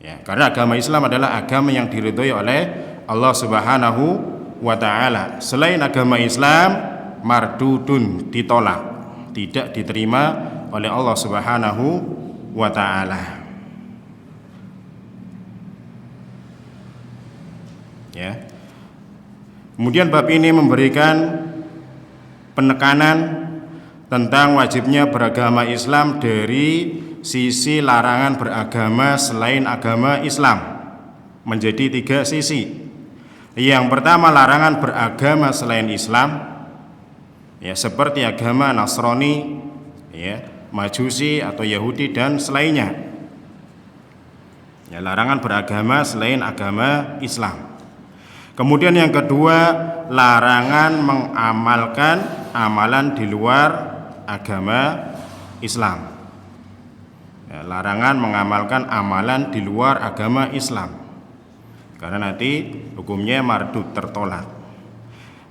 Ya, karena agama Islam adalah agama yang diridhoi oleh Allah Subhanahu wa taala. Selain agama Islam mardudun, ditolak, tidak diterima oleh Allah Subhanahu wa taala. Ya. Kemudian bab ini memberikan penekanan tentang wajibnya beragama Islam dari sisi larangan beragama selain agama Islam, menjadi 3 sisi. Yang pertama, larangan beragama selain Islam, ya, seperti agama Nasrani, ya, Majusi atau Yahudi dan selainnya. Ya, larangan beragama selain agama Islam. Kemudian yang kedua, larangan mengamalkan amalan di luar agama Islam. Ya, larangan mengamalkan amalan di luar agama Islam, karena nanti hukumnya mardud, tertolak.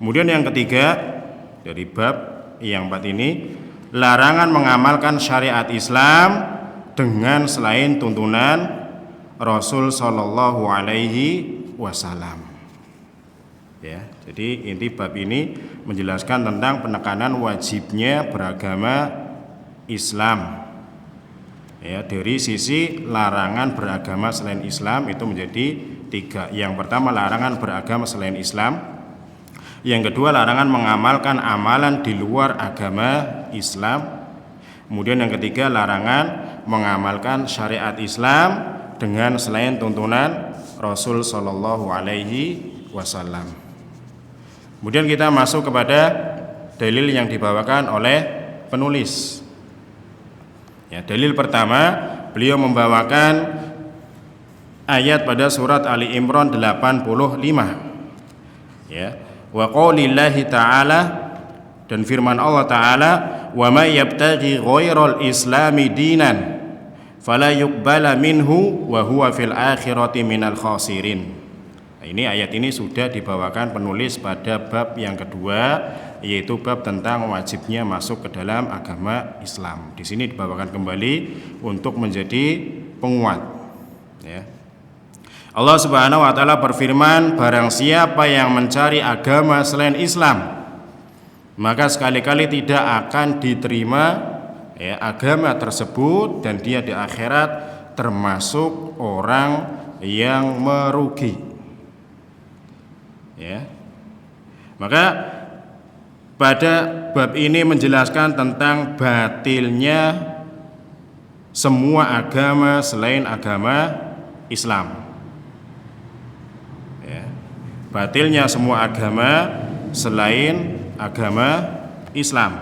Kemudian yang ketiga dari bab yang 4 ini, larangan mengamalkan syariat Islam dengan selain tuntunan Rasul Shallallahu Alaihi Wasallam. Ya, jadi inti bab ini menjelaskan tentang penekanan wajibnya beragama Islam. Ya, dari sisi larangan beragama selain Islam itu menjadi 3. Yang pertama, larangan beragama selain Islam. Yang kedua, larangan mengamalkan amalan di luar agama Islam. Kemudian yang ketiga, larangan mengamalkan syariat Islam dengan selain tuntunan Rasul Shallallahu Alaihi Wasallam. Kemudian kita masuk kepada dalil yang dibawakan oleh penulis. Ya, dalil pertama, beliau membawakan ayat pada surat Ali Imran 85. Ya, wa qaulillahi ta'ala, dan firman Allah Ta'ala, wa may yabtaghi ghairal islami dinan fala yuqbala minhu wa huwa fil akhirati minal khasirin. Nah, ini ayat ini sudah dibawakan penulis pada bab yang kedua, yaitu bab tentang wajibnya masuk ke dalam agama Islam. Di sini dibawakan kembali untuk menjadi penguat. Ya. Allah Subhanahu wa taala berfirman, barang siapa yang mencari agama selain Islam, maka sekali-kali tidak akan diterima, ya, agama tersebut, dan dia di akhirat termasuk orang yang merugi. Ya. Maka pada bab ini menjelaskan tentang batilnya semua agama selain agama Islam. Ya. Batilnya semua agama selain agama Islam,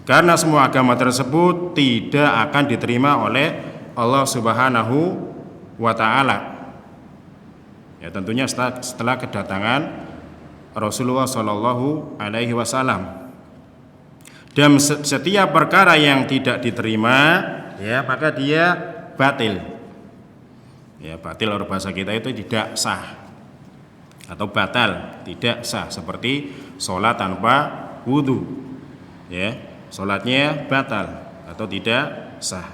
karena semua agama tersebut tidak akan diterima oleh Allah Subhanahu wa taala. Ya, tentunya setelah kedatangan Rasulullah Shallallahu Alaihi Wasallam. Dan setiap perkara yang tidak diterima, ya, maka dia batil. Ya, batil orang bahasa kita itu tidak sah atau batal, tidak sah, seperti sholat tanpa wudhu. Ya, sholatnya batal atau tidak sah.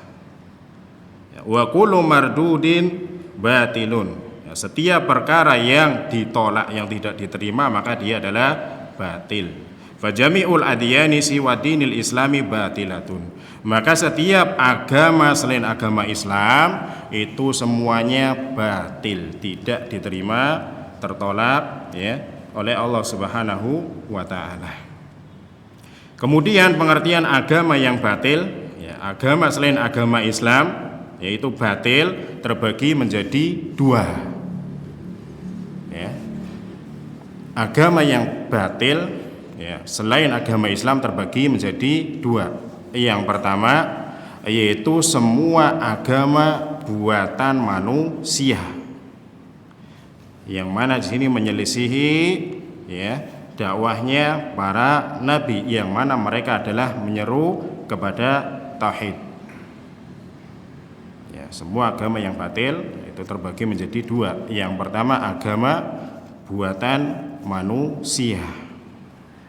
Ya, wa kullu mardudin batilun. Ya, setiap perkara yang ditolak, yang tidak diterima, maka dia adalah batil. Fajami'ul adiyani siwa dinil islami batilatun. Maka setiap agama selain agama Islam itu semuanya batil, tidak diterima, tertolak, ya, oleh Allah Subhanahu wa taala. Kemudian pengertian agama yang batil, ya, agama selain agama Islam, yaitu batil, terbagi menjadi 2. Ya. Agama yang batil, ya, selain agama Islam terbagi menjadi 2. Yang pertama yaitu semua agama buatan manusia, yang mana di sini menyelisihi, ya, dakwahnya para nabi, yang mana mereka adalah menyeru kepada tauhid. Ya, semua agama yang batil itu terbagi menjadi 2. Yang pertama agama buatan manusia,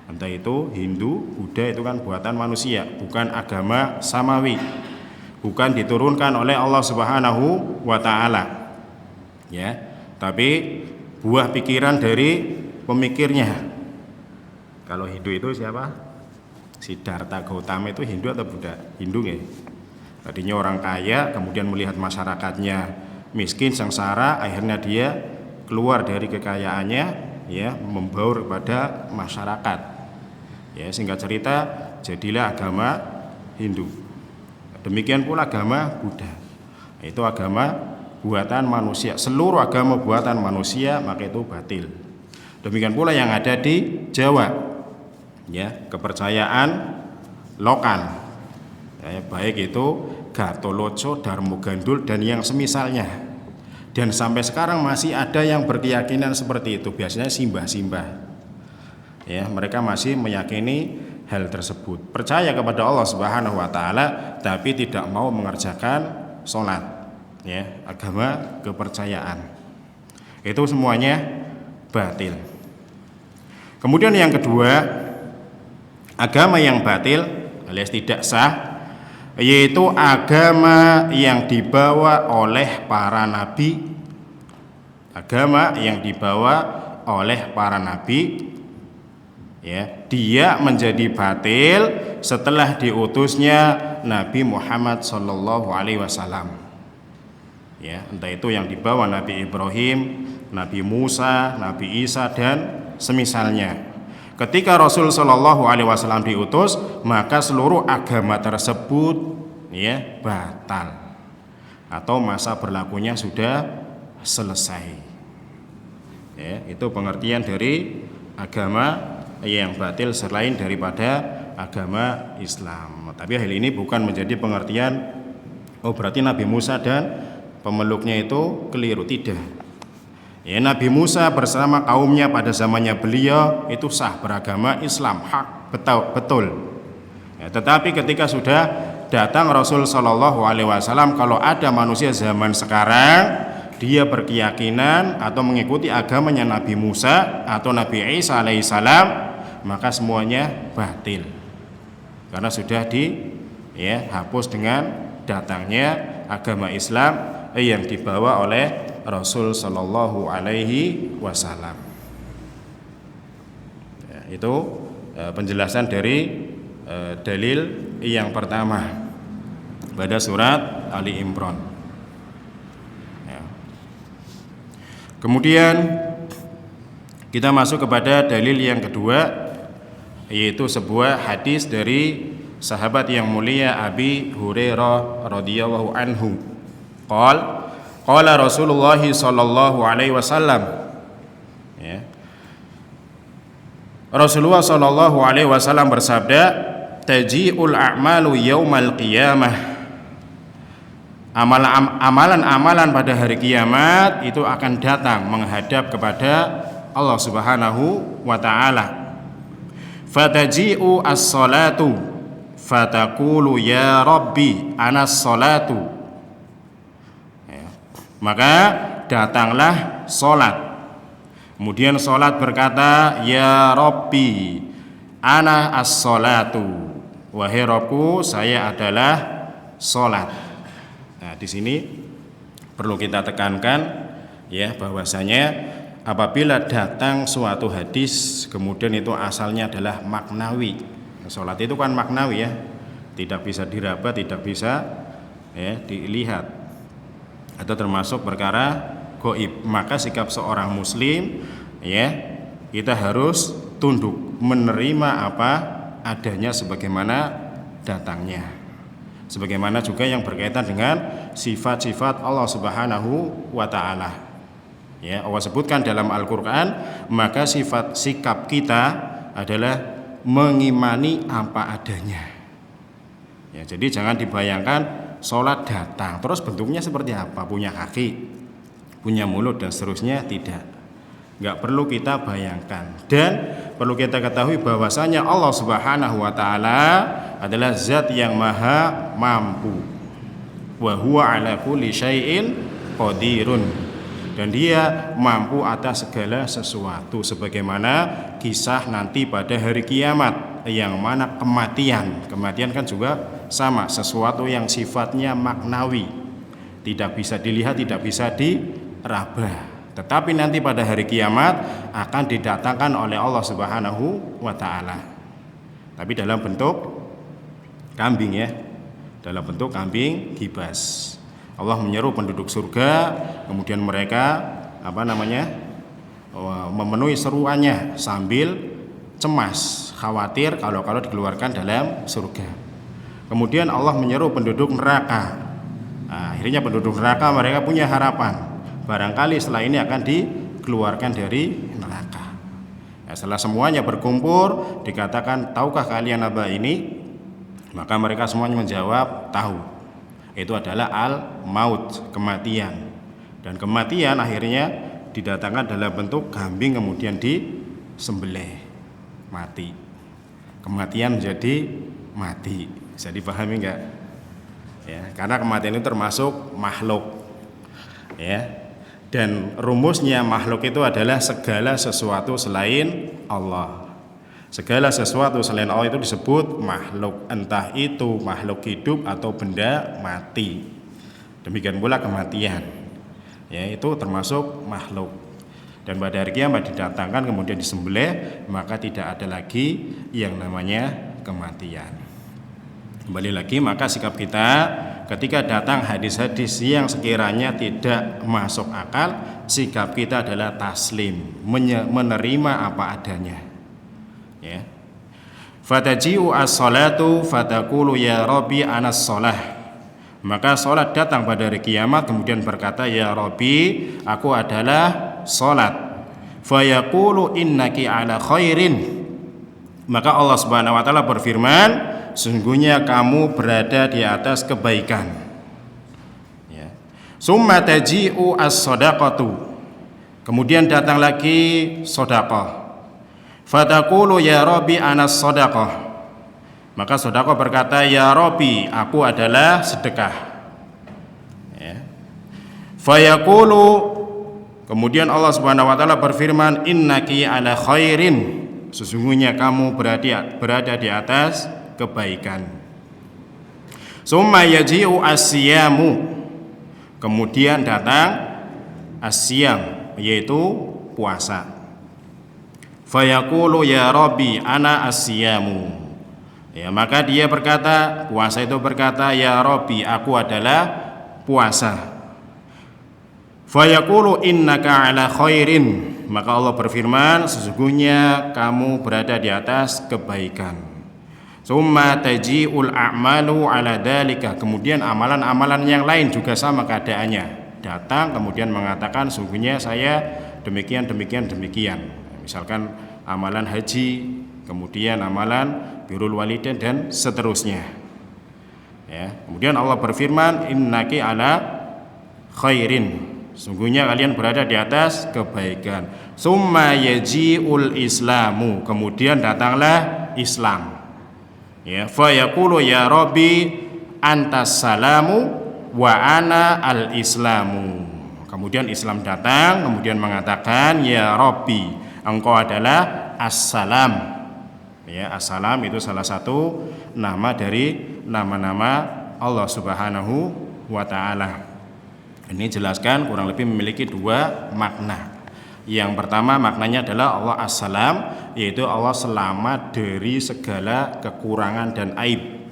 entah itu Hindu, Buddha, itu kan buatan manusia, bukan agama samawi. bukan diturunkan oleh Allah Subhanahu wa taala. Ya, tapi buah pikiran dari pemikirnya. Kalau Hindu itu siapa? Siddhartha Gautama itu Hindu atau Buddha? Hindu ya. Tadinya orang kaya, kemudian melihat masyarakatnya miskin, sengsara, akhirnya dia keluar dari kekayaannya, ya, membaur kepada masyarakat. Ya, singkat cerita, jadilah agama Hindu. Demikian pula agama Buddha. Itu agama buatan manusia. Seluruh agama buatan manusia maka itu batil. Demikian pula yang ada di Jawa. Ya, kepercayaan lokal. Ya, baik itu Gatoloco, Darmogandul dan yang semisalnya. Dan sampai sekarang masih ada yang berkeyakinan seperti itu. Biasanya simbah-simbah. Ya, mereka masih meyakini hal tersebut. Percaya kepada Allah Subhanahu wa taala tapi tidak mau mengerjakan sholat. Ya, agama kepercayaan. Itu semuanya batil. Kemudian yang kedua, agama yang batil alias tidak sah, yaitu agama yang dibawa oleh para nabi. Agama yang dibawa oleh para nabi, ya, dia menjadi batil setelah diutusnya Nabi Muhammad sallallahu alaihi wasallam. Ya, entah itu yang dibawa Nabi Ibrahim, Nabi Musa, Nabi Isa dan semisalnya. Ketika Rasul sallallahu alaihi wasallam diutus, maka seluruh agama tersebut, ya, batal atau masa berlakunya sudah selesai. Ya, itu pengertian dari agama yang batil selain daripada agama Islam. Tapi hal ini bukan menjadi pengertian oh berarti Nabi Musa dan pemeluknya itu keliru, tidak. Ya, Nabi Musa bersama kaumnya pada zamannya beliau itu sah beragama Islam, hak, betul. Ya, tetapi ketika sudah datang Rasul Shallallahu Alaihi Wasallam, kalau ada manusia zaman sekarang dia berkeyakinan atau mengikuti agamanya Nabi Musa atau Nabi Isa alaihissalam, maka semuanya batil karena sudah dihapus dengan datangnya agama Islam yang dibawa oleh Rasul Sallallahu Alaihi Wasallam. Ya, itu penjelasan dari dalil yang pertama pada surat Ali Imran. Ya. Kemudian kita masuk kepada dalil yang kedua, yaitu sebuah hadis dari sahabat yang mulia Abi Hurairah radhiyallahu anhu. Qala Rasulullah sallallahu alaihi wasallam. Ya. Rasulullah sallallahu alaihi wasallam bersabda, taji'ul a'malu yaumal qiyamah. Amalan-amalan pada hari kiamat itu akan datang menghadap kepada Allah Subhanahu wa taala. Fataji'u as-salatu fatakulu ya Rabbi anas salatu. Maka datanglah solat. Kemudian solat berkata, ya Rabbi, ana as-salatu. Wahai Rabbku, saya adalah solat. Nah, di sini perlu kita tekankan, ya, bahwasanya apabila datang suatu hadis, kemudian itu asalnya adalah maknawi. Solat itu kan maknawi, ya, tidak bisa diraba, tidak bisa, ya, dilihat. Atau termasuk perkara gaib, maka sikap seorang muslim, ya, kita harus tunduk menerima apa adanya sebagaimana datangnya, sebagaimana juga yang berkaitan dengan sifat-sifat Allah Subhanahu wa taala. Ya, Allah sebutkan dalam Al-Qur'an, maka sifat sikap kita adalah mengimani apa adanya. Ya, jadi jangan dibayangkan sholat datang terus bentuknya seperti apa, punya kaki, punya mulut dan seterusnya, tidak. Nggak perlu kita bayangkan. Dan perlu kita ketahui bahwasanya Allah Subhanahu wa taala adalah zat yang maha mampu. Wa huwa ala kulli syai'in qadirun. Dan dia mampu atas segala sesuatu, sebagaimana kisah nanti pada hari kiamat, yang mana kematian kan juga sama, sesuatu yang sifatnya maknawi, tidak bisa dilihat, tidak bisa diraba. Tetapi nanti pada hari kiamat akan didatangkan oleh Allah Subhanahu wa taala. Tapi dalam bentuk kambing ya. Dalam bentuk kambing gibas. Allah menyeru penduduk surga, kemudian mereka memenuhi seruannya sambil cemas, khawatir kalau dikeluarkan dalam surga. Kemudian Allah menyeru penduduk neraka. Nah, akhirnya penduduk neraka mereka punya harapan, barangkali setelah ini akan dikeluarkan dari neraka. Ya, setelah semuanya berkumpul dikatakan, tahukah kalian apa ini? Maka mereka semuanya menjawab, tahu. Itu adalah al-maut, kematian. Dan kematian akhirnya didatangkan dalam bentuk kambing kemudian disembelih, mati. Kematian menjadi mati. Bisa dipahami enggak? Ya, karena kematian itu termasuk makhluk. Ya. Dan rumusnya makhluk itu adalah segala sesuatu selain Allah. Segala sesuatu selain Allah itu disebut makhluk, entah itu makhluk hidup atau benda mati. Demikian pula kematian, ya itu termasuk makhluk. Dan pada hari kiamat didatangkan kemudian disembelih, maka tidak ada lagi yang namanya kematian. Kembali lagi, maka sikap kita ketika datang hadis-hadis yang sekiranya tidak masuk akal, sikap kita adalah taslim, menerima apa adanya. Ya. Fataji'u as-salatu fatakulu ya Rabbi anas salah. Maka salat datang pada hari kiamat kemudian berkata, ya Rabbi, aku adalah salat. Fayaqulu innaki ala khairin. Maka Allah Subhanahu wa taala berfirman, sungguhnya kamu berada di atas kebaikan. Ya. Summa taji'u as-sadaqatu. Kemudian datang lagi sedekah. Fatakulu ya Rabbi anas sadaqah. Maka sedekah berkata, ya Rabbi, aku adalah sedekah. Ya. Fayaqulu, kemudian Allah Subhanahu wa taala berfirman, innaki ala khairin. Sesungguhnya kamu berada di atas kebaikan. Summa yaji'u as-siyamu. Kemudian datang as-siyam, yaitu puasa. Fayaqulu ya Rabbi ana as-siyamu. Ya, maka dia berkata, puasa itu berkata, ya Rabbi, aku adalah puasa. Fayaqulu innaka ala khairin. Maka Allah berfirman, sesungguhnya kamu berada di atas kebaikan. Summa taji'ul a'malu ala dalika. Kemudian amalan-amalan yang lain juga sama keadaannya. Datang kemudian mengatakan, sesungguhnya saya demikian. Misalkan amalan haji, kemudian amalan birrul walidain dan seterusnya. Ya, kemudian Allah berfirman, innaki ala khairin. Sungguhnya kalian berada di atas kebaikan. Summa yaji'ul islamu. Kemudian datanglah Islam. Ya, fa yaqulu ya Rabbi antas salamu wa ana al islamu. Kemudian Islam datang, kemudian mengatakan, ya Rabbi, engkau adalah as-salam. Ya, as-salam itu salah satu nama dari nama-nama Allah Subhanahu wa taala. Ini jelaskan kurang lebih memiliki dua makna. Yang pertama maknanya adalah Allah as-salam, yaitu Allah selamat dari segala kekurangan dan aib.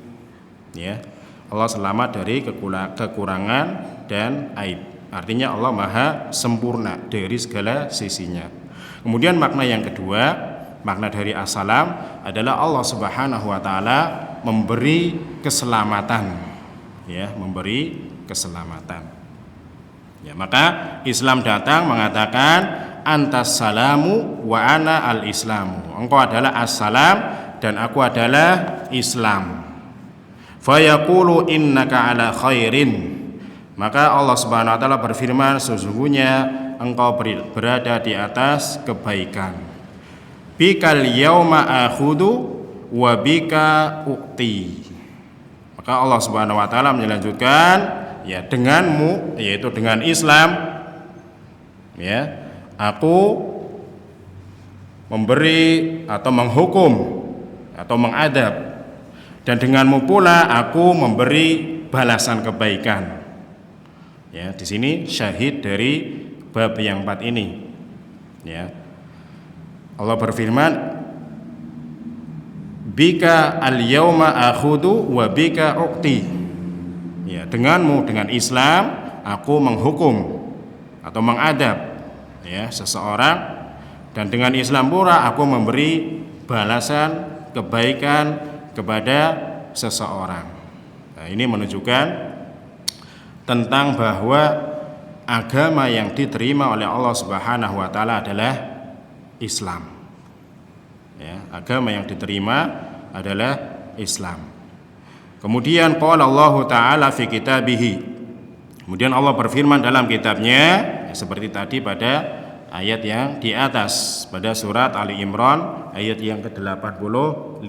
Ya, Allah selamat dari kekurangan dan aib. Artinya Allah maha sempurna dari segala sisinya. Kemudian makna yang kedua, makna dari as-salam adalah Allah Subhanahu wa taala memberi keselamatan. Ya, memberi keselamatan. Ya, maka Islam datang mengatakan antas salamu wa ana al-islamu. Engkau adalah as-salam dan aku adalah Islam. Fa yaqulu innaka ala khairin. Maka Allah Subhanahu wa taala berfirman, sesungguhnya engkau berada di atas kebaikan. Bikal yauma akhudu wa bika u'ti. Maka Allah Subhanahu wa taala melanjutkan, ya denganmu, yaitu dengan Islam, ya aku memberi atau menghukum atau mengadab, dan denganmu pula aku memberi balasan kebaikan. Ya, di sini syahid dari bab yang 4 ini. Ya. Allah berfirman, bika al-yauma akhudu wa bika uqti. Ya, denganmu, dengan Islam aku menghukum atau mengadab ya seseorang, dan dengan Islam pula aku memberi balasan kebaikan kepada seseorang. Nah, ini menunjukkan tentang bahwa agama yang diterima oleh Allah Subhanahu wa taala adalah Islam. Ya, agama yang diterima adalah Islam. Kemudian qala Allah taala fi kitabihi. Kemudian Allah berfirman dalam kitabnya ya, seperti tadi pada ayat yang di atas pada surat Ali Imran ayat yang ke-85.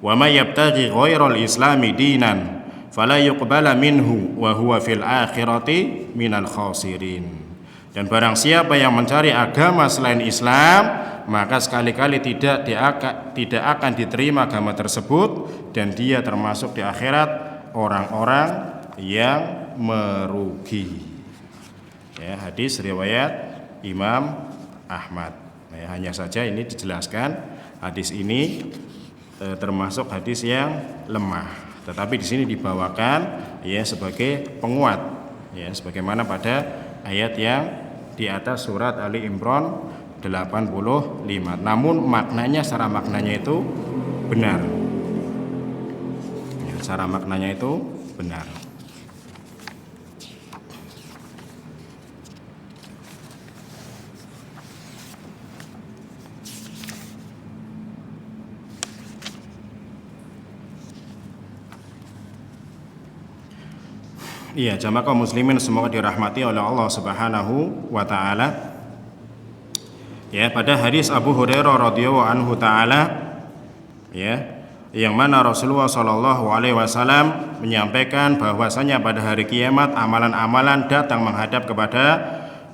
Wa may yabtaghi ghairal islami dinan fala yuqbala minhu wa huwa fil akhirati minal khasirin. Dan barang siapa yang mencari agama selain Islam, maka sekali-kali tidak akan diterima agama tersebut, dan dia termasuk di akhirat orang-orang yang merugi. Ya, hadis riwayat Imam Ahmad. Ya, hanya saja ini dijelaskan hadis ini termasuk hadis yang lemah. Tetapi di sini dibawakan ya sebagai penguat ya sebagaimana pada ayat yang di atas surat Ali Imran 85. Namun maknanya secara maknanya itu benar. Ya, secara maknanya itu benar. Iya, jamaah kaum muslimin semoga dirahmati oleh Allah Subhanahu wa taala. Ya, pada hadis Abu Hurairah radhiyallahu anhu taala ya, yang mana Rasulullah sallallahu alaihi wasallam menyampaikan bahwasanya pada hari kiamat amalan-amalan datang menghadap kepada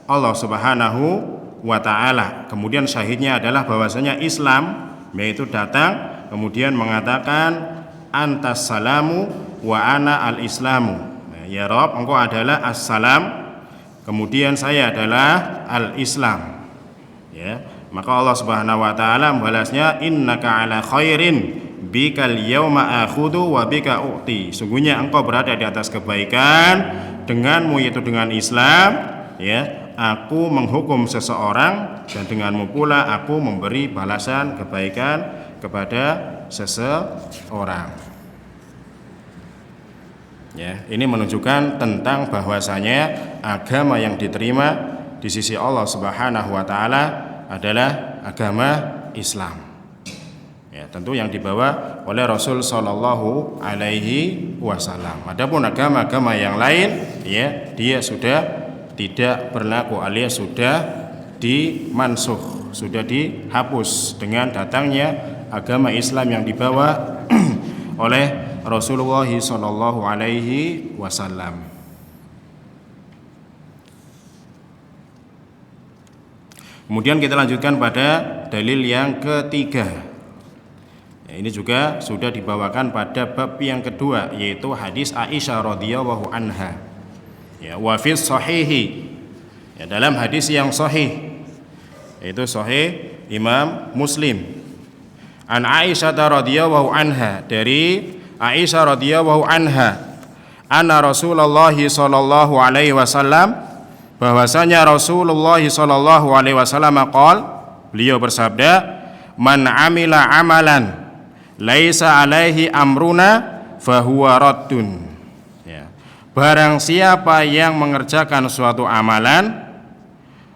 Allah Subhanahu wa taala. Kemudian syahidnya adalah bahwasanya Islam yaitu datang kemudian mengatakan antas salamu wa ana al-islamu. Ya Rob, engkau adalah as-salam, kemudian saya adalah al-Islam. Ya, maka Allah Subhanahu wa taala membalasnya innaka ala khairin bikal yauma akhudu wa bika u'ti. Sungguhnya engkau berada di atas kebaikan, denganmu yaitu dengan Islam, ya, aku menghukum seseorang, dan denganmu pula aku memberi balasan kebaikan kepada seseorang. Ya, ini menunjukkan tentang bahwasanya agama yang diterima di sisi Allah Subhanahu wa taala adalah agama Islam. Ya, tentu yang dibawa oleh Rasul sallallahu alaihi wasallam. Adapun agama-agama yang lain, ya, dia sudah tidak berlaku alias sudah dimansuh, sudah dihapus dengan datangnya agama Islam yang dibawa oleh Rasulullah sallallahu alaihi wasallam. Kemudian kita lanjutkan pada dalil yang ketiga. Ya, ini juga sudah dibawakan pada bab yang kedua, yaitu hadis Aisyah radhiyallahu anha. Ya, wa fis sahihi. Ya, dalam hadis yang sahih, yaitu sahih Imam Muslim. An Aisyah radhiyallahu anha, dari Aisyah radhiyallahu anha, anna Rasulullah sallallahu alaihi wasallam, bahwasanya Rasulullah sallallahu alaihi wasallam beliau bersabda, man amila amalan laisa alaihi amruna fahuwa raddun. Ya. Barang siapa yang mengerjakan suatu amalan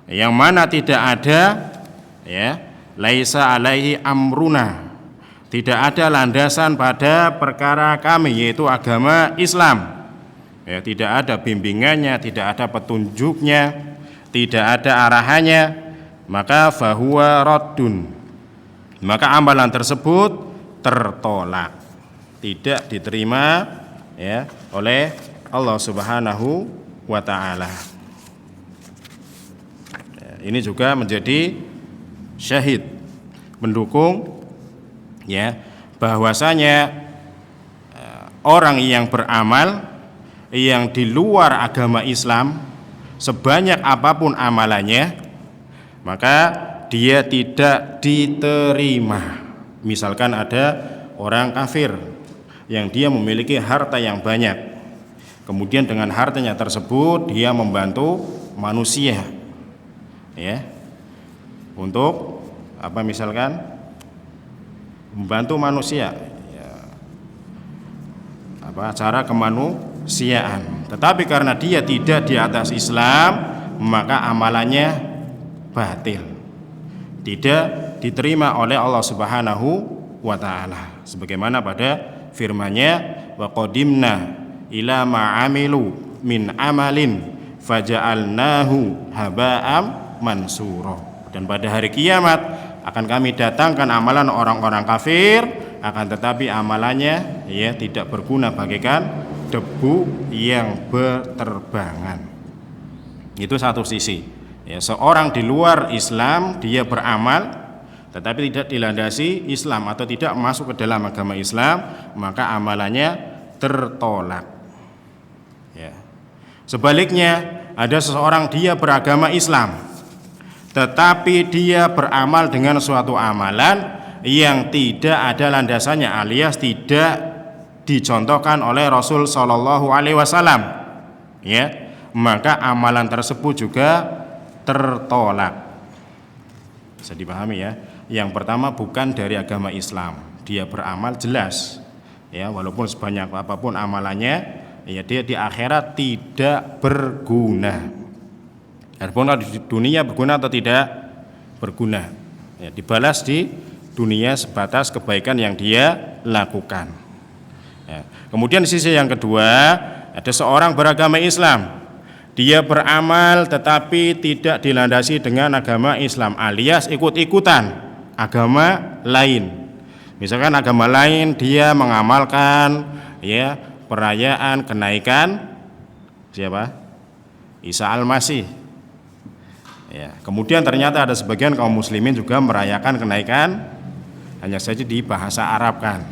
yang mana tidak ada, ya, laisa alaihi amruna, tidak ada landasan pada perkara kami, yaitu agama Islam. Ya, tidak ada bimbingannya, tidak ada petunjuknya, tidak ada arahannya, maka fahuwa raddun. Maka amalan tersebut tertolak, tidak diterima, ya, oleh Allah Subhanahu wa taala. Ya, ini juga menjadi syahid mendukung, ya, bahwasanya orang yang beramal yang di luar agama Islam sebanyak apapun amalannya, maka dia tidak diterima. Misalkan ada orang kafir yang dia memiliki harta yang banyak, kemudian dengan hartanya tersebut dia membantu manusia, ya, untuk apa, misalkan membantu manusia, ya, apa, cara kemanusiaan. Tetapi karena dia tidak di atas Islam, maka amalannya batil, tidak diterima oleh Allah Subhanahu wa ta'ala, sebagaimana pada firman-Nya, wa qadimna ila ma'amilu min amalin faja'alnahu haba'am mansura. Dan pada hari kiamat akan kami datangkan amalan orang-orang kafir, akan tetapi amalannya ya tidak berguna bagaikan debu yang berterbangan. Itu satu sisi. Ya, seorang di luar Islam dia beramal tetapi tidak dilandasi Islam atau tidak masuk ke dalam agama Islam, maka amalannya tertolak. Ya. Sebaliknya, ada seseorang dia beragama Islam, tetapi dia beramal dengan suatu amalan yang tidak ada landasannya, alias tidak dicontohkan oleh Rasul Shallallahu Alaihi Wasallam, ya, maka amalan tersebut juga tertolak. Bisa dipahami ya. Yang pertama bukan dari agama Islam, dia beramal jelas, ya, walaupun sebanyak apapun amalannya, ya dia di akhirat tidak berguna. Adapun di dunia berguna atau tidak berguna, ya, dibalas di dunia sebatas kebaikan yang dia lakukan. Ya. Kemudian sisi yang kedua, ada seorang beragama Islam, dia beramal tetapi tidak dilandasi dengan agama Islam, alias ikut-ikutan agama lain. Misalkan agama lain dia mengamalkan ya perayaan kenaikan siapa? Isa Al-Masih. Ya, kemudian ternyata ada sebagian kaum muslimin juga merayakan kenaikan, hanya saja di bahasa Arab kan,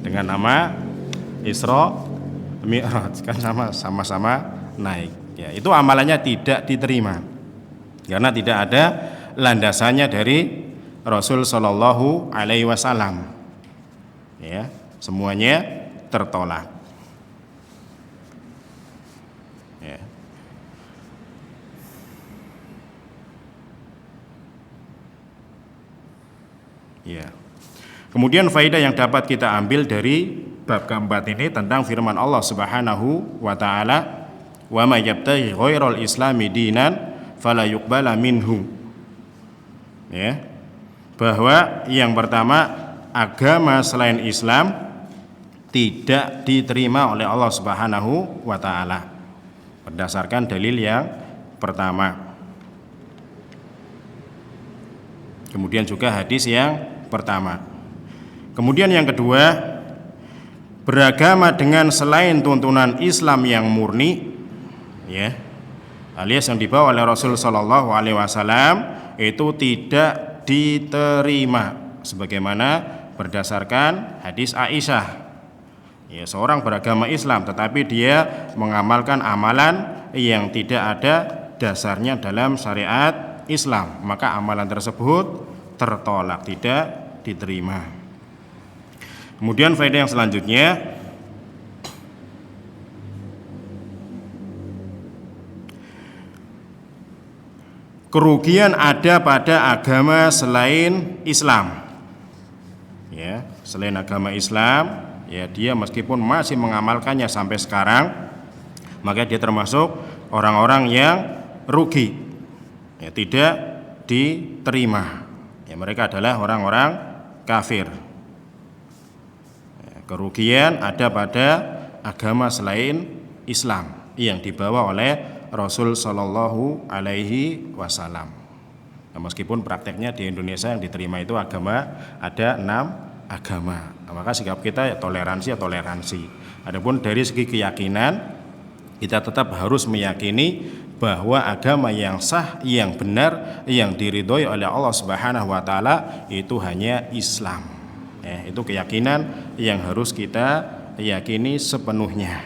dengan nama Isra Mi'raj, kan sama-sama naik. Ya, itu amalannya tidak diterima karena tidak ada landasannya dari Rasul Shallallahu Alaihi Wasallam. Ya, semuanya tertolak. Ya. Ya. Kemudian faedah yang dapat kita ambil dari bab keempat ini tentang firman Allah Subhanahu wa taala, wa may yabtaghi ghairal islami dinan fala yuqbala minhu. Ya. Bahwa yang pertama, agama selain Islam tidak diterima oleh Allah Subhanahu wa taala berdasarkan dalil yang pertama. Kemudian juga hadis yang pertama. Kemudian yang kedua, beragama dengan selain tuntunan Islam yang murni, ya, alias yang dibawa oleh Rasul Shallallahu Alaihi Wasallam, itu tidak diterima, sebagaimana berdasarkan hadis Aisyah. Ya, seorang beragama Islam tetapi dia mengamalkan amalan yang tidak ada dasarnya dalam syariat Islam, maka amalan tersebut tertolak, tidak diterima. Kemudian faedah yang selanjutnya, kerugian ada pada agama selain Islam. Ya, selain agama Islam, ya dia meskipun masih mengamalkannya sampai sekarang, maka dia termasuk orang-orang yang rugi. Ya, tidak diterima. Ya, mereka adalah orang-orang kafir. Ya, kerugian ada pada agama selain Islam yang dibawa oleh Rasul Shallallahu Alaihi Wasallam. Nah, meskipun prakteknya di Indonesia yang diterima itu agama ada 6 agama. Nah, maka sikap kita ya toleransi. Adapun dari segi keyakinan, kita tetap harus meyakini bahwa agama yang sah, yang benar, yang diridhoi oleh Allah Subhanahu wa taala itu hanya Islam. Itu keyakinan yang harus kita yakini sepenuhnya.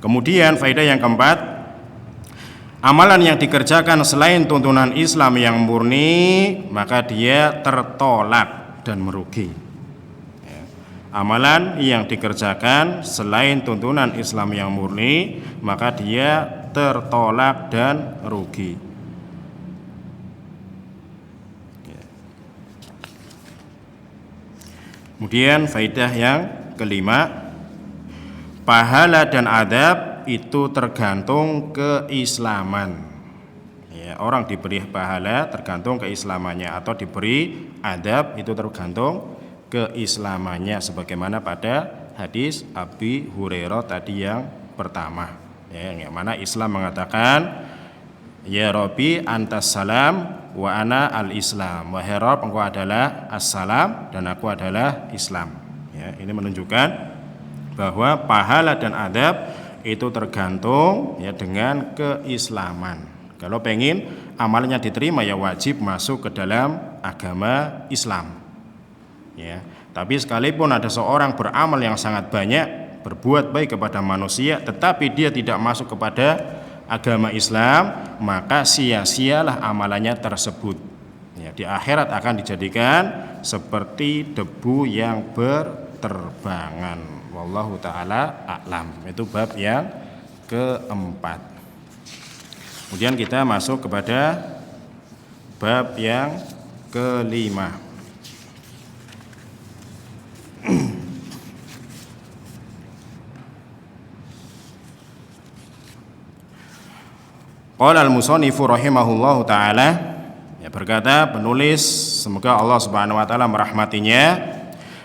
Kemudian faedah yang keempat, amalan yang dikerjakan selain tuntunan Islam yang murni, maka dia tertolak dan merugi. Amalan yang dikerjakan selain tuntunan Islam yang murni, maka dia tertolak dan rugi. Kemudian faedah yang kelima, pahala dan adab itu tergantung keislaman. Ya, orang diberi pahala tergantung keislamannya, atau diberi adab itu tergantung keislamannya, sebagaimana pada hadis Abi Hurairah tadi yang pertama, ya, yang mana Islam mengatakan, ya Rabbi antas salam wa ana al-islam, wahai Rabb engkau adalah as-salam dan aku adalah Islam. Ya, ini menunjukkan bahwa pahala dan adab itu tergantung ya dengan keislaman. Kalau pengen amalnya diterima ya wajib masuk ke dalam agama Islam. Ya, tapi sekalipun ada seorang beramal yang sangat banyak, berbuat baik kepada manusia, tetapi dia tidak masuk kepada agama Islam, maka sia-sialah amalannya tersebut. Ya, di akhirat akan dijadikan seperti debu yang berterbangan. Wallahu ta'ala a'lam. Itu bab yang keempat. Kemudian kita masuk kepada bab yang kelima. Qala al-musannifu rahimahullahu ta'ala, ya, berkata penulis, semoga Allah Subhanahu wa taala merahmatinya,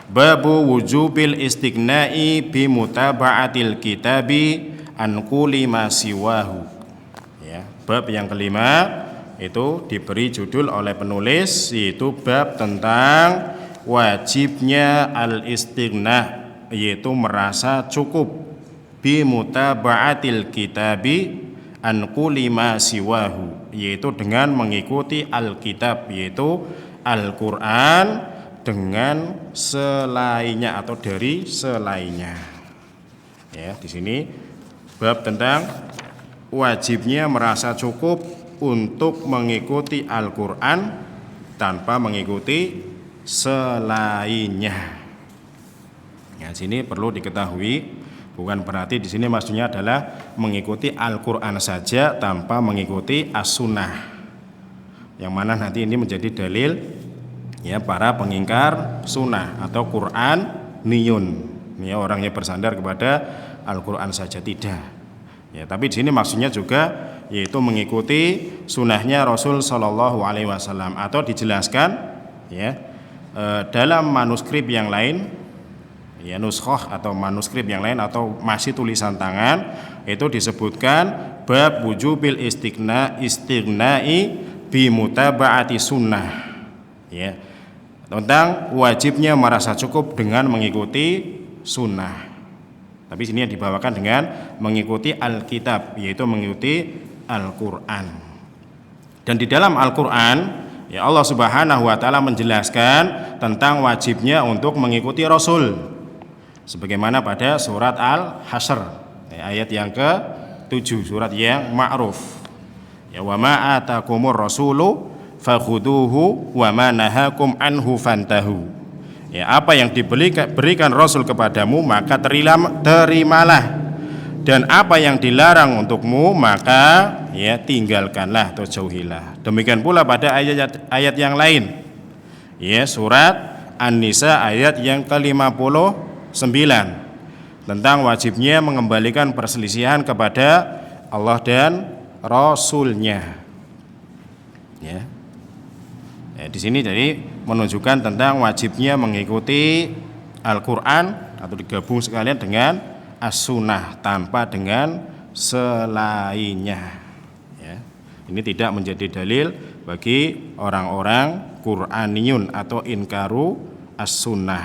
babu wujubil istighna'i bi mutaba'atil kitabi an kulli ma siwahu. Ya, bab yang kelima itu diberi judul oleh penulis, yaitu bab tentang wajibnya al-istighna, yaitu merasa cukup, bi mutaba'atil kitabi an kulli ma siwahu, yaitu dengan mengikuti Alkitab, yaitu Al-Qur'an, dengan selainnya atau dari selainnya. Ya, di sini bab tentang wajibnya merasa cukup untuk mengikuti Al-Qur'an tanpa mengikuti selainnya. Ya, sini perlu diketahui, bukan berarti di sini maksudnya adalah mengikuti Al-Qur'an saja tanpa mengikuti As-Sunnah, yang mana nanti ini menjadi dalil ya para pengingkar sunnah atau Qur'an niyun, ya, orangnya bersandar kepada Al-Qur'an saja, tidak. Ya, tapi di sini maksudnya juga yaitu mengikuti sunnahnya Rasul Shallallahu Alaihi Wasallam, atau dijelaskan ya dalam manuskrip yang lain, ya, nuskhoh atau manuskrip yang lain atau masih tulisan tangan, itu disebutkan bab wujubil istighna'i bi mutaba'ati sunnah, ya, tentang wajibnya merasa cukup dengan mengikuti sunnah. Tapi sini yang dibawakan dengan mengikuti Alkitab, yaitu mengikuti Al-Qur'an. Dan di dalam Al-Qur'an, ya, Allah Subhanahu wa taala menjelaskan tentang wajibnya untuk mengikuti Rasul, sebagaimana pada surat Al-Hasyr, ayat yang ke-7, surat yang ma'ruf. Ya, wa ma atakumur rasulu fakhuduhu wa ma nahakum anhu fantahu. Ya, apa yang diberikan Rasul kepadamu maka terimalah, dan apa yang dilarang untukmu maka ya tinggalkanlah atau jauhilah. Demikian pula pada ayat yang lain. Ya, surat An-Nisa ayat yang ke-59 tentang wajibnya mengembalikan perselisihan kepada Allah dan Rasul-Nya. Ya. Ya, di sini jadi menunjukkan tentang wajibnya mengikuti Al-Qur'an atau digabung sekalian dengan As-Sunnah tanpa dengan selainnya. Ya. Ini tidak menjadi dalil bagi orang-orang Qur'aniyun atau inkaru As-Sunnah.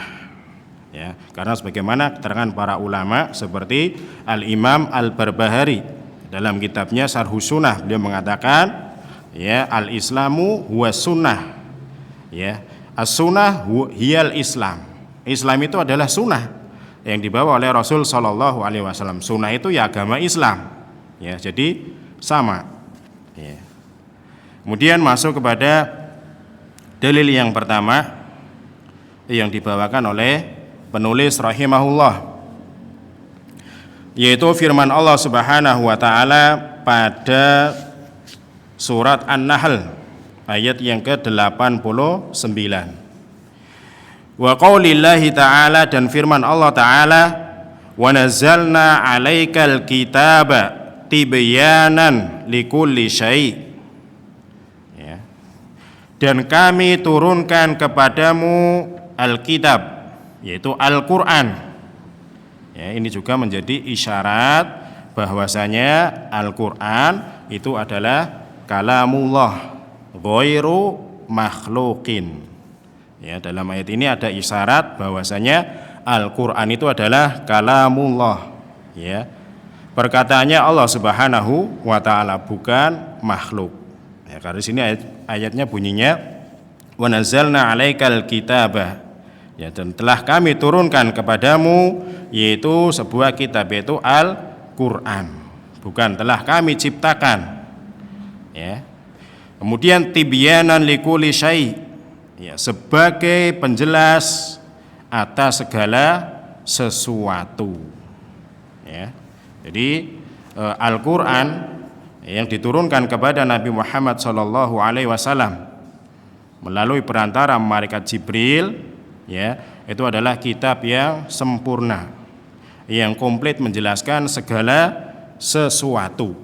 Ya, karena sebagaimana keterangan para ulama seperti Al-Imam Al-Barbahari dalam kitabnya Syarhus Sunnah, beliau mengatakan Ya, al-Islamu huwa sunnah. Ya, as-sunnah hiyal Islam. Islam itu adalah sunnah yang dibawa oleh Rasul Shallallahu Alaihi Wasallam. Sunnah itu ya agama Islam. Ya, jadi sama. Ya. Kemudian masuk kepada dalil yang pertama yang dibawakan oleh penulis rahimahullah, yaitu firman Allah Subhanahu wa taala pada surat An-Nahl ayat yang ke-89. Wa qaulillahi ta'ala, dan firman Allah ta'ala, wa nazzalna 'alaikal kitaba tibyanan likulli syai'. Ya. Dan kami turunkan kepadamu Alkitab, yaitu Al-Qur'an. Ya, ini juga menjadi isyarat bahwasanya Al-Qur'an itu adalah kalamullah ghairu makhluqin. Ya, dalam ayat ini ada isyarat bahwasanya Al-Qur'an itu adalah kalamullah. Ya. Perkataannya Allah Subhanahu wa taala, bukan makhluk. Ya, karena di sini ayatnya bunyinya wa nazzalna 'alaikal kitaba. Ya, dan telah kami turunkan kepadamu yaitu sebuah kitab, yaitu Al-Qur'an. Bukan telah kami ciptakan. Ya. Kemudian tibyanan likulli syai', ya, sebagai penjelas atas segala sesuatu. Ya. Jadi Al-Qur'an yang diturunkan kepada Nabi Muhammad sallallahu alaihi wasallam melalui perantara malaikat Jibril, ya, itu adalah kitab yang sempurna, yang komplit menjelaskan segala sesuatu.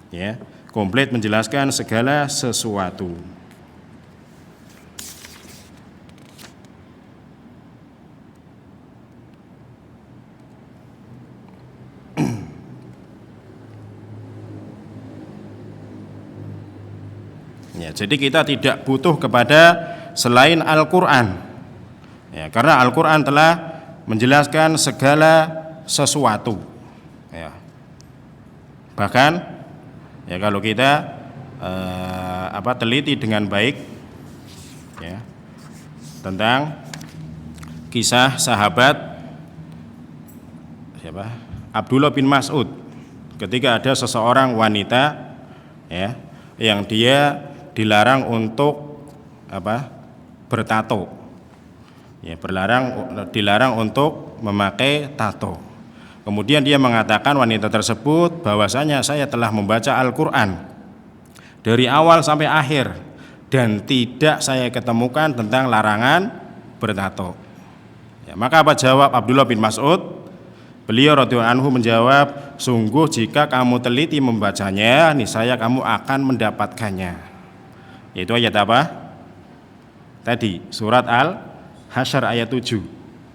Ya. Komplit menjelaskan segala sesuatu. Ya, jadi kita tidak butuh kepada selain Al-Qur'an. Ya, karena Al-Qur'an telah menjelaskan segala sesuatu. Ya. Bahkan ya kalau kita teliti dengan baik, ya, tentang kisah sahabat siapa? Abdullah bin Mas'ud, ketika ada seseorang wanita, ya, yang dia dilarang untuk bertato. Ya, dilarang untuk memakai tato. Kemudian dia mengatakan, wanita tersebut, bahwasanya saya telah membaca Al-Qur'an dari awal sampai akhir dan tidak saya ketemukan tentang larangan bertato. Ya, maka apa jawab Abdullah bin Mas'ud? Beliau radhiyallahu anhu menjawab, sungguh jika kamu teliti membacanya, niscaya kamu akan mendapatkannya. Yaitu ayat apa? Tadi surat Al-Hasyr ayat 7.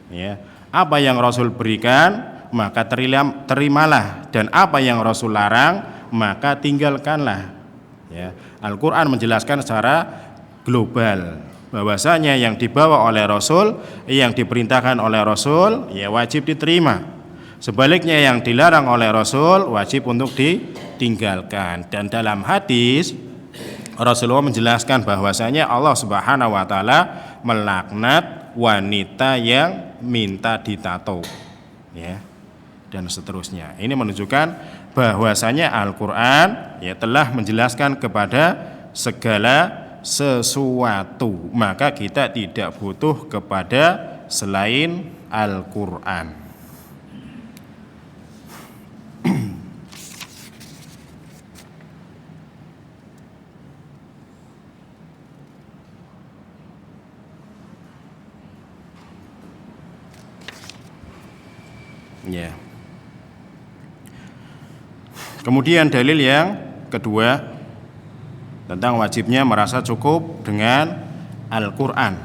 Ya. Apa yang Rasul berikan maka terimalah, dan apa yang Rasul larang maka tinggalkanlah. Ya. Al-Qur'an menjelaskan secara global bahwasanya yang dibawa oleh Rasul, yang diperintahkan oleh Rasul, ya wajib diterima. Sebaliknya yang dilarang oleh Rasul wajib untuk ditinggalkan. Dan dalam hadis Rasulullah menjelaskan bahwasanya Allah Subhanahu wa taala melaknat wanita yang minta ditato, ya, dan seterusnya. Ini menunjukkan bahwasanya Al-Qur'an ya telah menjelaskan kepada segala sesuatu, maka kita tidak butuh kepada selain Al-Qur'an. Ya. Kemudian dalil yang kedua tentang wajibnya merasa cukup dengan Al-Qur'an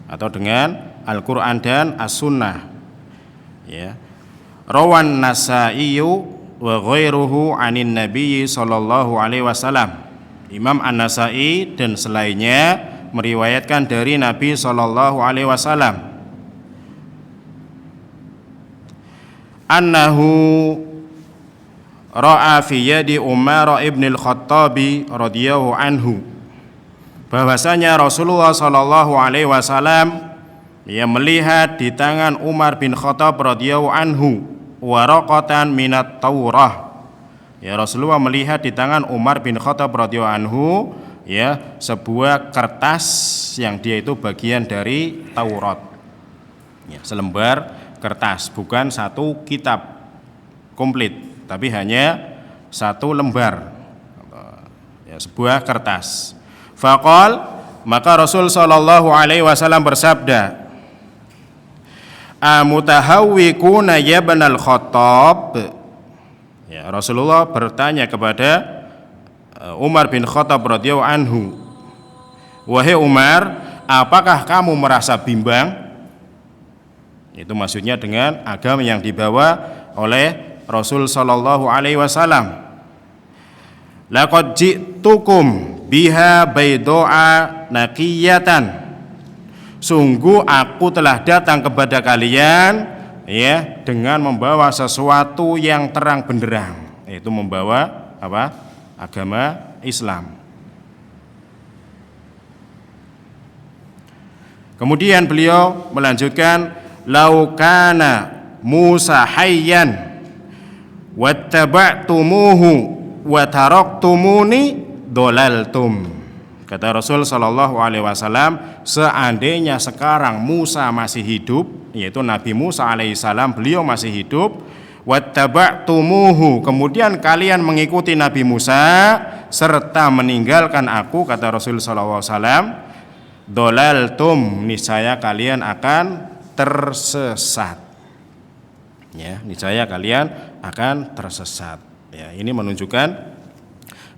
atau dengan Al-Qur'an dan As-Sunnah. Ya. Rawan Nasaiyu wa ghairuhu anin Nabi sallallahu alaihi wasallam. Imam An-Nasai dan selainnya meriwayatkan dari Nabi sallallahu alaihi wasallam annahu ra'a fi yadi Umar ibn al-Khattab radhiyallahu anhu, bahwasanya Rasulullah sallallahu alaihi wasallam melihat di tangan Umar bin Khattab radhiyallahu anhu waraqatan minat Taurah. Rasulullah melihat di tangan Umar bin Khattab radhiyallahu anhu sebuah kertas yang dia itu bagian dari Taurat. Selembar kertas, bukan satu kitab komplit, tapi hanya satu lembar, sebuah kertas. Faqal, maka Rasul sallallahu alaihi wasallam bersabda, amutahawwikuna ya ibnal Khattab. Rasulullah bertanya kepada Umar bin Khattab radhiyallahu anhu, wahai Umar, apakah kamu merasa bimbang? Itu maksudnya dengan agama yang dibawa oleh Rasul sallallahu alaihi wasallam. Laqad ji'tukum biha baydo'a naqiyatan. Sungguh aku telah datang kepada kalian dengan membawa sesuatu yang terang benderang, yaitu membawa apa? Agama Islam. Kemudian beliau melanjutkan, laukana Musa hayyan wattaba'tumuhu wa taraktumuni dolaltum. Kata Rasul sallallahu alaihi wasallam, seandainya sekarang Musa masih hidup, yaitu Nabi Musa alaihissalam, beliau masih hidup, wattaba'tumuhu, kemudian kalian mengikuti Nabi Musa serta meninggalkan aku, kata Rasul sallallahu alaihi wasallam, dolaltum, niscaya kalian akan tersesat. Niscaya kalian akan tersesat. Ini menunjukkan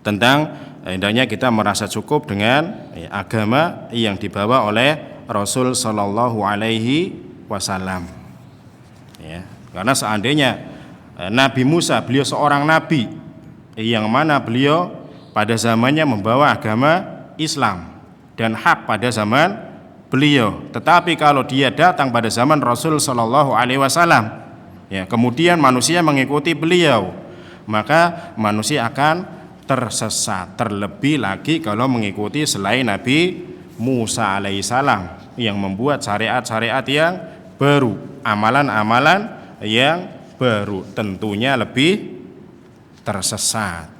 tentang hendaknya kita merasa cukup dengan agama yang dibawa oleh Rasul sallallahu alaihi wasallam. Karena seandainya Nabi Musa, beliau seorang nabi yang mana beliau pada zamannya membawa agama Islam dan hak pada zaman beliau, tetapi kalau dia datang pada zaman Rasul sallallahu alaihi wasallam, kemudian manusia mengikuti beliau, maka manusia akan tersesat, terlebih lagi kalau mengikuti selain Nabi Musa alaihissalam yang membuat syariat-syariat yang baru, amalan-amalan yang baru, tentunya lebih tersesat.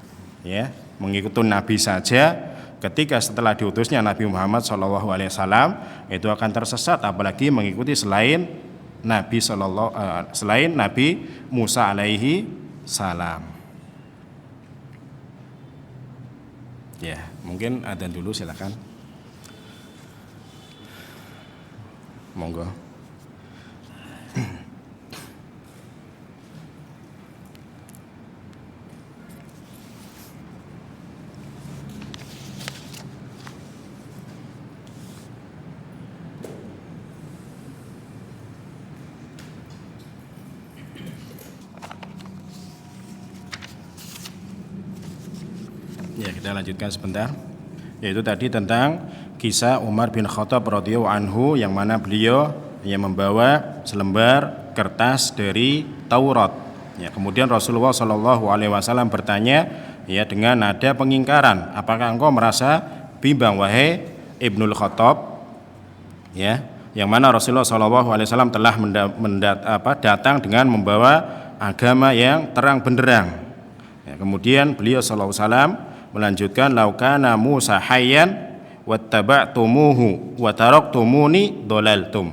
Mengikuti Nabi saja ketika setelah diutusnya Nabi Muhammad SAW itu akan tersesat, apalagi mengikuti selain Nabi Musa alaihi salam. Mungkin adzan dulu, silakan. Monggo. Kita lanjutkan sebentar, yaitu tadi tentang kisah Umar bin Khattab radhiyallahu anhu yang mana beliau yang membawa selembar kertas dari Taurat. Kemudian Rasulullah sallallahu alaihi wasallam bertanya dengan nada pengingkaran, apakah engkau merasa bimbang wahai Ibnul Khattab? Yang mana Rasulullah sallallahu alaihi wasallam telah datang dengan membawa agama yang terang benderang. Kemudian beliau sallallahu alaihi wasallam melanjutkan, laukana Musa hayyan wattaba'tumuhu wa taraktumuni dolaltum.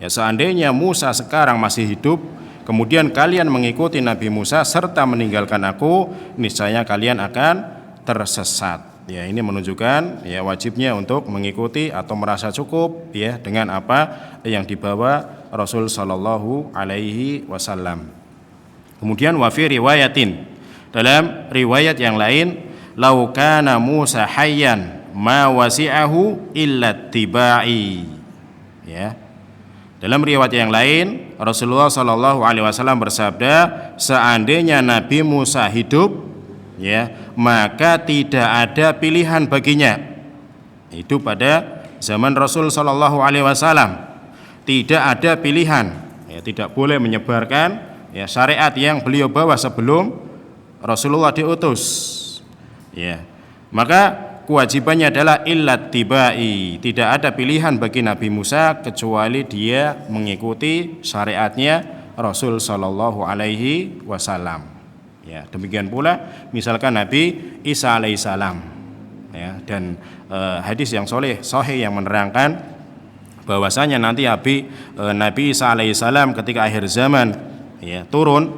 Seandainya Musa sekarang masih hidup, kemudian kalian mengikuti Nabi Musa serta meninggalkan aku, niscaya kalian akan tersesat. Ini menunjukkan wajibnya untuk mengikuti atau merasa cukup dengan apa yang dibawa Rasul sallallahu alaihi wasallam. Kemudian wa fi riwayatin, dalam riwayat yang lain, lau kana Musa hayyan ma wasi'ahu illa tibai. Dalam riwayat yang lain, Rasulullah sallallahu alaihi wasallam bersabda, seandainya Nabi Musa hidup, maka tidak ada pilihan baginya. Itu pada zaman Rasul sallallahu alaihi wasallam, tidak ada pilihan, tidak boleh menyebarkan syariat yang beliau bawa sebelum Rasulullah diutus. Ya. Maka kewajibannya adalah illat tibai, tidak ada pilihan bagi Nabi Musa kecuali dia mengikuti syariatnya Rasul sallallahu alaihi wasallam. Ya, demikian pula misalkan Nabi Isa alaihissalam. Ya, dan hadis yang sahih yang menerangkan bahwasanya nanti Nabi Isa alaihissalam ketika akhir zaman ya turun,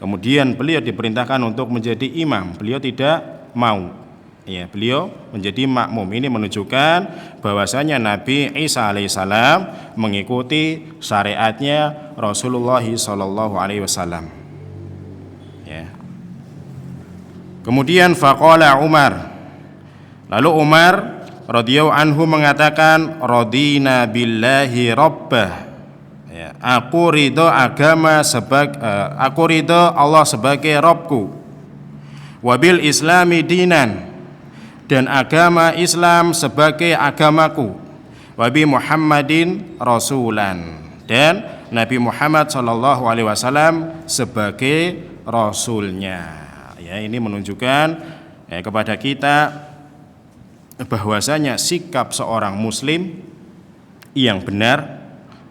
kemudian beliau diperintahkan untuk menjadi imam, beliau tidak mau. Ya, beliau menjadi makmum. Ini menunjukkan bahwasanya Nabi Isa alaihissalam mengikuti syariatnya Rasulullah sallallahu alaihi wasallam. Ya. Kemudian faqala Umar. Lalu Umar radhiyallahu anhu mengatakan radina billahi rabbah. Ya, aku ridho Allah sebagai Rabbku. Wabil islami dinan, dan agama Islam sebagai agamaku. Wabi Muhammadin rasulan, dan Nabi Muhammad sallallahu alaihi wasallam sebagai rasulnya. Ya, ini menunjukkan kepada kita bahwasanya sikap seorang muslim yang benar,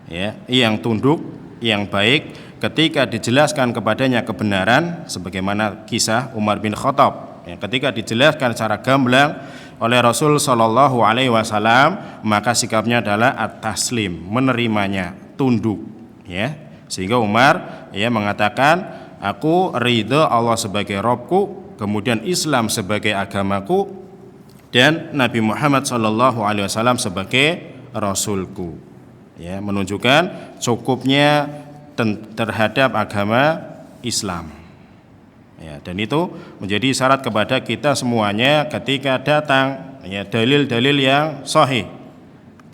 ya, yang tunduk, yang baik ketika dijelaskan kepadanya kebenaran, sebagaimana kisah Umar bin Khattab. Ya, ketika dijelaskan secara gamblang oleh Rasul sallallahu alaihi wasallam, maka sikapnya adalah at-taslim, menerimanya, tunduk, ya. Sehingga Umar ya mengatakan, aku ridha Allah sebagai Rabbku, kemudian Islam sebagai agamaku, dan Nabi Muhammad sallallahu alaihi wasallam sebagai rasulku. Ya, menunjukkan cukupnya terhadap agama Islam. Ya, dan itu menjadi syarat kepada kita semuanya ketika datang ya dalil-dalil yang sahih,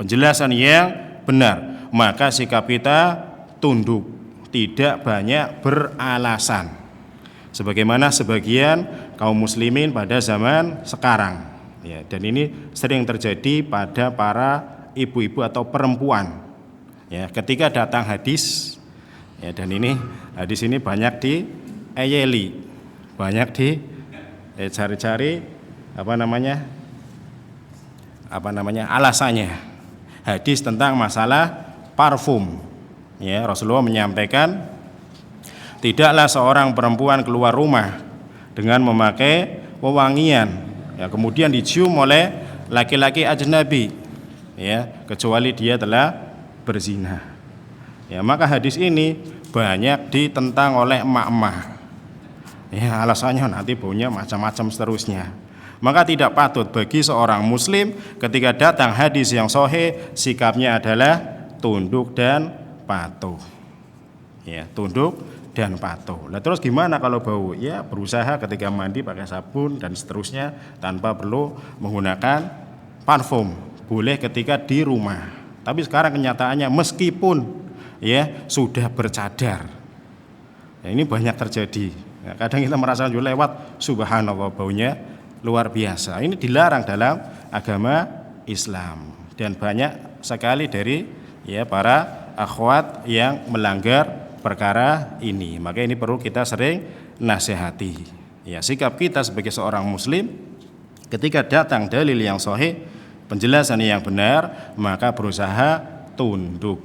penjelasan yang benar, maka sikap kita tunduk, tidak banyak beralasan. Sebagaimana sebagian kaum muslimin pada zaman sekarang. Ya, dan ini sering terjadi pada para ibu-ibu atau perempuan. Ya, ketika datang hadis, ya, dan ini hadis ini banyak dieyeli, banyak dicari-cari apa namanya alasannya. Hadis tentang masalah parfum. Ya, Rasulullah menyampaikan tidaklah seorang perempuan keluar rumah dengan memakai wewangian, ya, kemudian dicium oleh laki-laki ajnabi, ya, kecuali dia telah berzina. Ya, maka hadis ini banyak ditentang oleh emak-emak. Ya, alasannya nanti baunya macam-macam seterusnya. Maka tidak patut bagi seorang muslim ketika datang hadis yang sahih, sikapnya adalah tunduk dan patuh. Ya, tunduk dan patuh. Lah terus gimana kalau bau? Ya, berusaha ketika mandi pakai sabun dan seterusnya tanpa perlu menggunakan parfum. Boleh ketika di rumah. Tapi sekarang kenyataannya meskipun ya sudah bercadar, ya, ini banyak terjadi. Ya, kadang kita merasa juga lewat, subhanallah baunya luar biasa. Ini dilarang dalam agama Islam, dan banyak sekali dari ya para akhwat yang melanggar perkara ini. Maka ini perlu kita sering nasihati. Ya, sikap kita sebagai seorang muslim ketika datang dalil yang sahih, penjelasan yang benar, maka berusaha tunduk.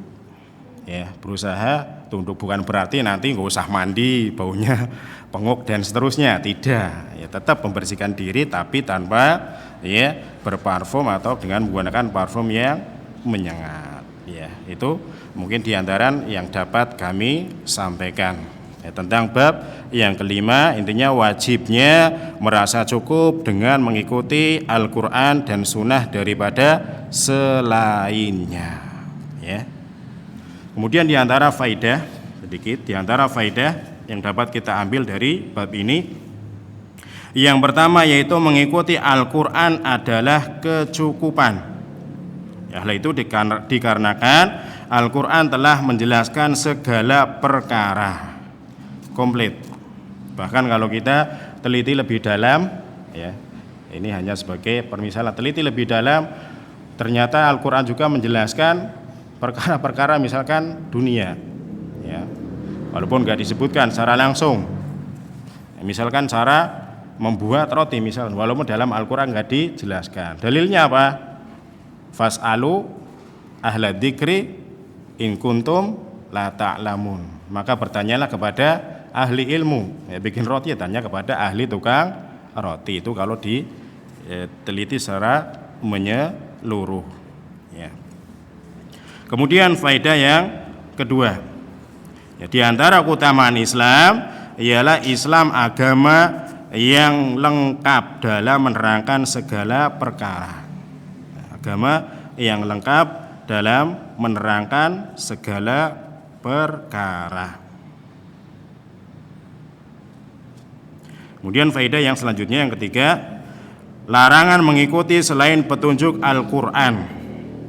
Ya, berusaha tunduk bukan berarti nanti nggak usah mandi baunya penguk dan seterusnya, tidak. Ya, tetap membersihkan diri tapi tanpa ya berparfum atau dengan menggunakan parfum yang menyengat. Ya, itu mungkin diantaran yang dapat kami sampaikan. Ya, tentang bab yang kelima, intinya wajibnya merasa cukup dengan mengikuti Al-Quran dan Sunnah daripada selainnya. Ya. Kemudian diantara faidah yang dapat kita ambil dari bab ini, yang pertama yaitu mengikuti Al-Quran adalah kecukupan. Ya, hal itu dikarenakan Al-Quran telah menjelaskan segala perkara komplit. Bahkan kalau kita teliti lebih dalam, ya, ini hanya sebagai permisalan, teliti lebih dalam, ternyata Al-Quran juga menjelaskan perkara-perkara misalkan dunia, ya, walaupun nggak disebutkan secara langsung. Misalkan cara membuat roti misalkan, walaupun dalam Al-Qur'an enggak dijelaskan. Dalilnya apa? Fas'alu ahla dzikri in kuntum la ta'lamun. Maka bertanyalah kepada ahli ilmu. Ya, bikin roti ya tanya kepada ahli tukang roti. Itu kalau diteliti secara menyeluruh. Ya. Kemudian faedah yang kedua, ya, di antara keutamaan Islam ialah Islam agama yang lengkap dalam menerangkan segala perkara. Agama yang lengkap dalam menerangkan segala perkara. Kemudian faedah yang selanjutnya yang ketiga, larangan mengikuti selain petunjuk Al-Qur'an.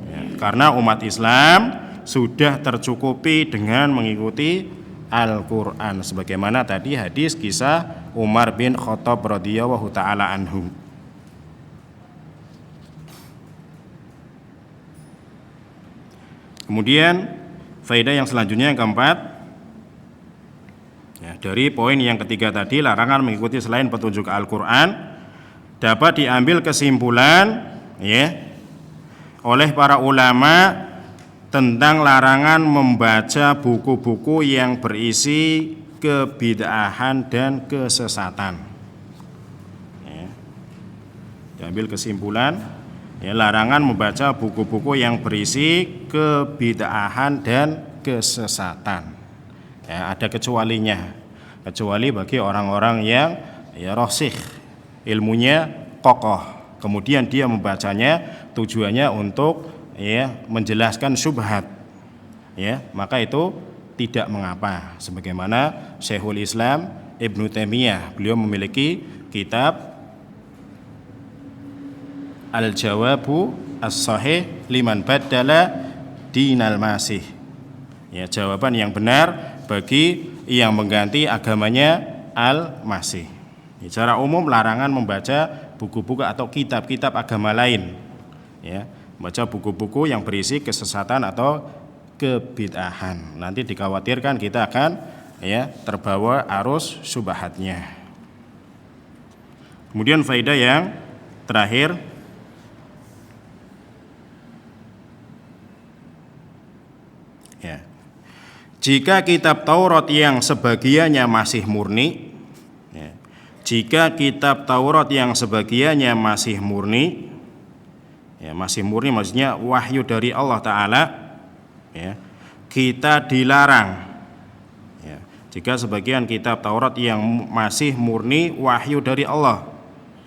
Ya, karena umat Islam sudah tercukupi dengan mengikuti Al-Qur'an sebagaimana tadi hadis kisah Umar bin Khattab radhiyallahu taala anhu. Kemudian faedah yang selanjutnya yang keempat, ya, dari poin yang ketiga tadi, larangan mengikuti selain petunjuk Al-Qur'an, dapat diambil kesimpulan, ya, oleh para ulama tentang larangan membaca buku-buku yang berisi kebid'ahan dan kesesatan. Ya. Diambil kesimpulan, ya, larangan membaca buku-buku yang berisi kebid'ahan dan kesesatan. Ya, ada kecualinya, kecuali bagi orang-orang yang rasikh, ilmunya kokoh, kemudian dia membacanya tujuannya untuk menjelaskan syubhat, ya, maka itu tidak mengapa. Sebagaimana Syekhul Islam Ibnu Taimiyah, beliau memiliki kitab Al-Jawabu As-Sahih Liman Baddala Dinal Masih, ya, jawaban yang benar bagi yang mengganti agamanya Al-Masih. Ya, secara umum larangan membaca buku-buku atau kitab-kitab agama lain, ya, membaca buku-buku yang berisi kesesatan atau kebid'ahan. Nanti dikhawatirkan kita akan terbawa arus syubhatnya. Kemudian faedah yang terakhir, ya, jika kitab Taurat yang sebagiannya masih murni, ya, jika kitab Taurat yang sebagiannya masih murni, ya, masih murni maksudnya wahyu dari Allah Ta'ala, ya, kita dilarang, ya, jika sebagian kitab Taurat yang masih murni wahyu dari Allah,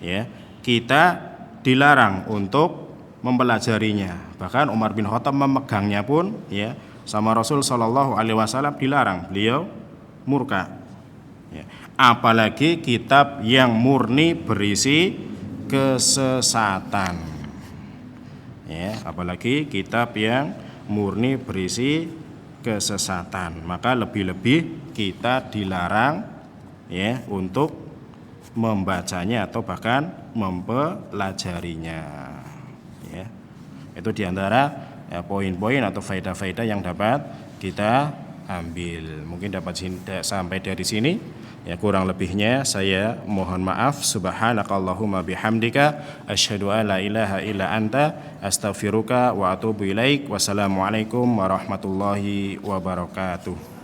ya, kita dilarang untuk mempelajarinya. Bahkan Umar bin Khattab memegangnya pun, ya, sama Rasul Shallallahu Alaihi Wasallam dilarang, beliau murka, ya. Apalagi kitab yang murni berisi kesesatan, ya, apalagi kitab yang murni berisi kesesatan, maka lebih-lebih kita dilarang, ya, untuk membacanya atau bahkan mempelajarinya, ya. Itu diantara poin-poin atau faedah-faedah yang dapat kita ambil. Mungkin dapat sampai dari sini, ya, kurang lebihnya saya mohon maaf. Subhanakallahumma bihamdika asyhadu an la ilaha illa anta astaghfiruka wa atubu ilaik. Wassalamualaikum warahmatullahi wabarakatuh.